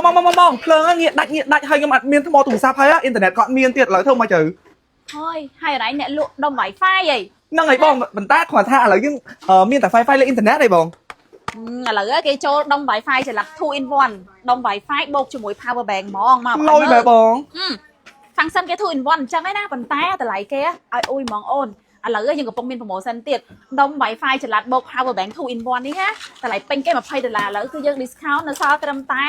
បងភ្លើងងាកដាច់ហើយខ្ញុំអត់មានថ្មទូរស័ព្ទហើយអ៊ីនធឺណិតក៏អត់មានទៀតឥឡូវធ្វើមកទៅហើយហើយអរ៉ៃអ្នកលក់ដុំ Wi-Fi អីហ្នឹងហើយបងប៉ុន្តែគាត់ថាឥឡូវយើងមានតែ Wi-Fi លើអ៊ីនធឺណិតទេបងឥឡូវគេចូលដុំ Wi-Fi ចល័ត 2 in 1ដុំ Wi-Fi បូកជាមួយ power bank ហ្មងមកលុយបែបបង function គេ 2 in 1អញ្ចឹងឯណាប៉ុន្តែតម្លៃគេឲ្យអ៊ុយហ្មងអូនឥឡូវយើងកំពុងមាន promotion ទៀតដុំ Wi-Fi ចល័តបូក power bank 2 in 1នេះណាតម្លៃពេញគេ$20ឥឡូវគឺយើង discount នៅសល់ត្រឹមតែ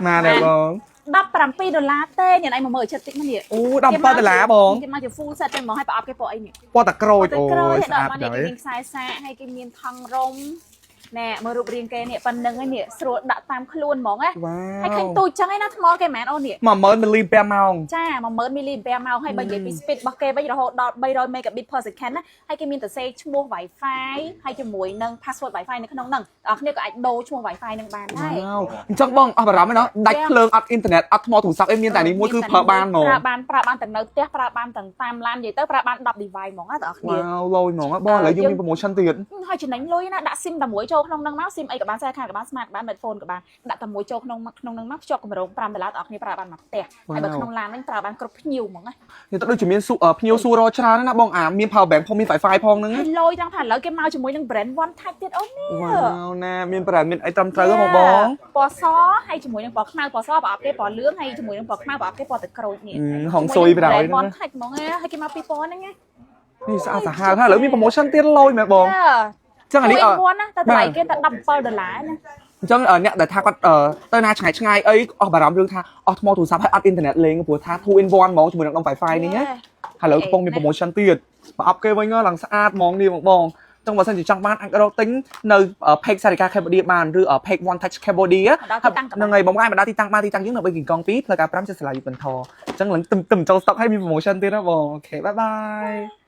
ណាដែរបង$17ទេញ៉ាំឯងមកមើលចិត្តតិចមកនេះអូ$17បងគេមកជា full set ចឹងហ្មងឲ្យប្រអប់គេពណ៌អីនេះពណ៌តាក្រូចអូយស្អាតដែរគេមានខ្សែសាកហើយគេមានថង់រំណែមើលរូបរាងគេនេះប៉ុណ្្នឹងឯនេះស្រួលដាក់តាមខ្លួនហ្មងណាហើយឃើញទូចចឹងឯណាថ្មគេមិនមែនអូននេះ10000មីលីពេម៉ោងចា10000មីលីពេម៉ោងហើយបើនិយាយពី speed របស់គេវិញរហូតដល់300 megabit per second ណាហើយគេមានសរសេរឈ្មោះ Wi-Fi ហើយជាមួយនឹង password Wi-Fi នៅក្នុងហ្នឹងបងប្អូនក៏អាចដូរឈ្មោះ Wi-Fi នឹងបានដែរអញ្ចឹងបងអស់បារម្ភទេដាច់ភ្លើងអត់អ៊ីនធឺណិតអត់ថ្មទូរស័ព្ទអីមានតែនេះមួយគឺប្រើបានហ្មងប្រើបានទាំងនៅផ្ទះប្រើបានទាំងតាមឡាននិយាយទៅប្រើបាន10 device ហ្មងណាបងប្អូនវ៉ាវលុយហ្មងបងឥឡូវយើងមាន promotion ទៀតហើយចំណេញលុយណាដាក់ SIM តែមួយចូលក្នុងហ្នឹងមក SIM អីក៏បានខ្សែខាងក៏បាន smart ក៏បាន smartphone ក៏បានដាក់តែមួយចូលក្នុងហ្នឹងមកភ្ជាប់កម្រង$5បងប្អូនប្រើបានមកផ្ទះហើយបើក្នុងឡានវិញប្រើបានគ្រប់ភ្ញៀវហ្មងណានេះទៅដូចជាមានភ្ញៀវសួររកច្រើនណាបងមាន power bank ផងមាន Wi-Fi ផងហ្នឹងលុយទាំងថាឥឡូវគេមកជាមួយនឹង brand One Touch ទៀតអូននេះវ៉ាវណាមាន brand មានអីត្រឹមត្រូវហ្មងបងពណ៌សហើយជាមួយនឹងពណ៌ខ្មៅពណ៌សប្រអប់គេពណ៌លឿងហើយជាមួយនឹងពណ៌ខ្មៅប្រអប់គេពណ៌ទឹកក្រូចនេះហងស៊ុយបណ្ដោយហ្នឹង One Touch ហ្មងហើយគេមកពីពណ៌ហ្នឹងនេះស្អាតសាហាវហើយឥឡូវមាន promotion ទៀតលុយមែនបងចឹងអានេះណាតែតម្លៃគេតែ$17ណាអញ្ចឹងអ្នកដែលថាគាត់ទៅណាឆ្ងាយអីអស់បារម្ភរឿងថាអស់ថ្មទូរស័ព្ទហើយអត់អ៊ីនធឺណិតលេងព្រោះថា 2 in 1ហ្មងជាមួយនឹងដុំ Wi-Fi នេះណាឥឡូវកំពុងមាន promotion ទៀតប្រអប់គេវិញឡើងស្អាតហ្មងនេះបងចឹងបើសិនជាចង់បានអាចរកទិញនៅ page Sarika Cambodia បានឬ page One Touch Cambodia ហ្នឹងហើយបងឯងមកដល់ទីតាំងបានទីតាំងយើងនៅ3គីកង់2ផ្លូវការ5ចិត្តសាលាយុទ្ធបន្ថអញ្ចឹងឡើងទឹមចូល stock ហើយមាន promotion ទៀតណាបងអូខេបាយបាយ